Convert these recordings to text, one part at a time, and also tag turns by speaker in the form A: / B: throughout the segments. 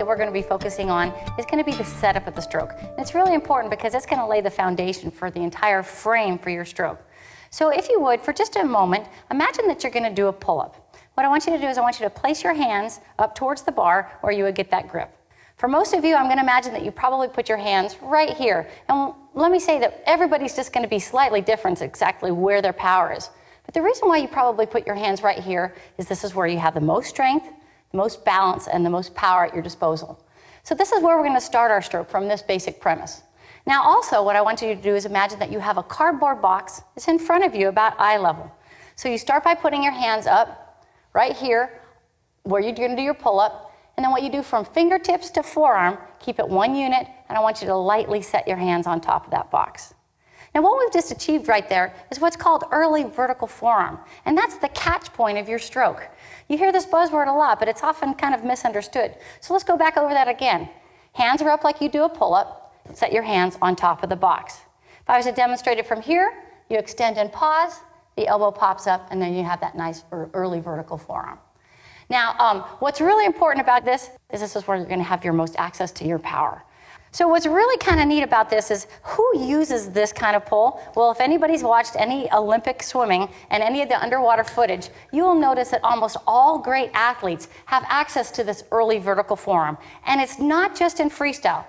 A: that we're going to be focusing on is going to be the setup of the stroke. And it's really important because it's going to lay the foundation for the entire frame for your stroke. So if you would, for just a moment, imagine that you're going to do a pull-up. What I want you to do is I want you to place your hands up towards the bar where you would get that grip. For most of you, I'm going to imagine that you probably put your hands right here. And let me say that everybody's just going to be slightly different exactly where their power is. But the reason why you probably put your hands right here is this is where you have the most strength, the most balance, and the most power at your disposal. So this is where we're going to start our stroke, from this basic premise. Now also, what I want you to do is imagine that you have a cardboard box that's in front of you about eye level. So you start by putting your hands up right here where you're going to do your pull-up. And then what you do from fingertips to forearm, keep it one unit, and I want you to lightly set your hands on top of that box. Now what we've just achieved right there is what's called early vertical forearm, and that's the catch point of your stroke. You hear this buzzword a lot, but it's often kind of misunderstood. So let's go back over that again. Hands are up like you do a pull-up, set your hands on top of the box. If I was to demonstrate it from here, you extend and pause, the elbow pops up, and then you have that nice early vertical forearm. Now, what's really important about this is where you're going to have your most access to your power. So what's really kind of neat about this is who uses this kind of pull? Well, if anybody's watched any Olympic swimming and any of the underwater footage, you will notice that almost all great athletes have access to this early vertical forearm. And it's not just in freestyle.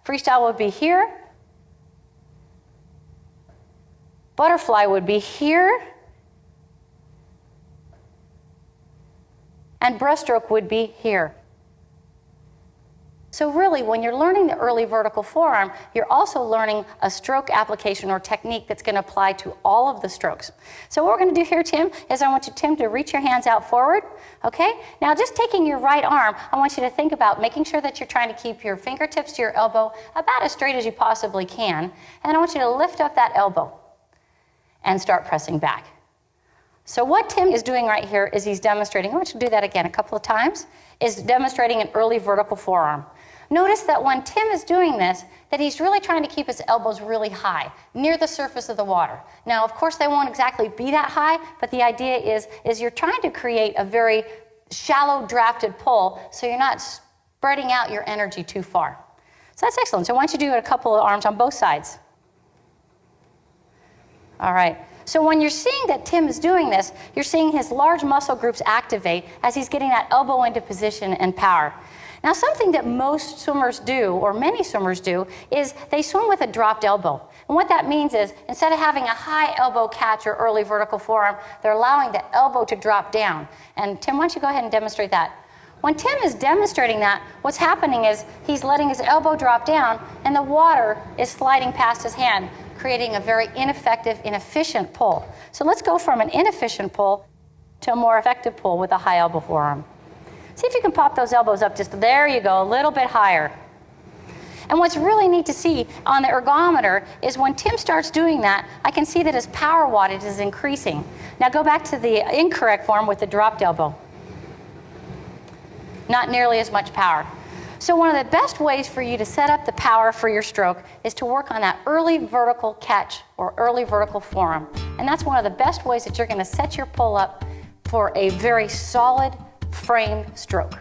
A: Freestyle would be here. Butterfly would be here. And breaststroke would be here. So really, when you're learning the early vertical forearm, you're also learning a stroke application or technique that's going to apply to all of the strokes. So what we're going to do here, Tim, is I want you, Tim, to reach your hands out forward, okay? Now just taking your right arm, I want you to think about making sure that you're trying to keep your fingertips to your elbow about as straight as you possibly can. And then I want you to lift up that elbow and start pressing back. So what Tim is doing right here is he's demonstrating, I want you to do that again a couple of times, is demonstrating an early vertical forearm. Notice that when Tim is doing this, that he's really trying to keep his elbows really high, near the surface of the water. Now, of course, they won't exactly be that high, but the idea is you're trying to create a very shallow drafted pull, so you're not spreading out your energy too far. So that's excellent. So why don't you do a couple of arms on both sides. All right. So when you're seeing that Tim is doing this, you're seeing his large muscle groups activate as he's getting that elbow into position and power. Now something that most swimmers do, or many swimmers do, is they swim with a dropped elbow. And what that means is instead of having a high elbow catch or early vertical forearm, they're allowing the elbow to drop down. And Tim, why don't you go ahead and demonstrate that? When Tim is demonstrating that, what's happening is he's letting his elbow drop down and the water is sliding past his hand, creating a very ineffective, inefficient pull. So let's go from an inefficient pull to a more effective pull with a high elbow forearm. See if you can pop those elbows up just, there you go, a little bit higher. And what's really neat to see on the ergometer is when Tim starts doing that, I can see that his power wattage is increasing. Now go back to the incorrect form with the dropped elbow. Not nearly as much power. So one of the best ways for you to set up the power for your stroke is to work on that early vertical catch or early vertical forearm. And that's one of the best ways that you're going to set your pull up for a very solid framed stroke.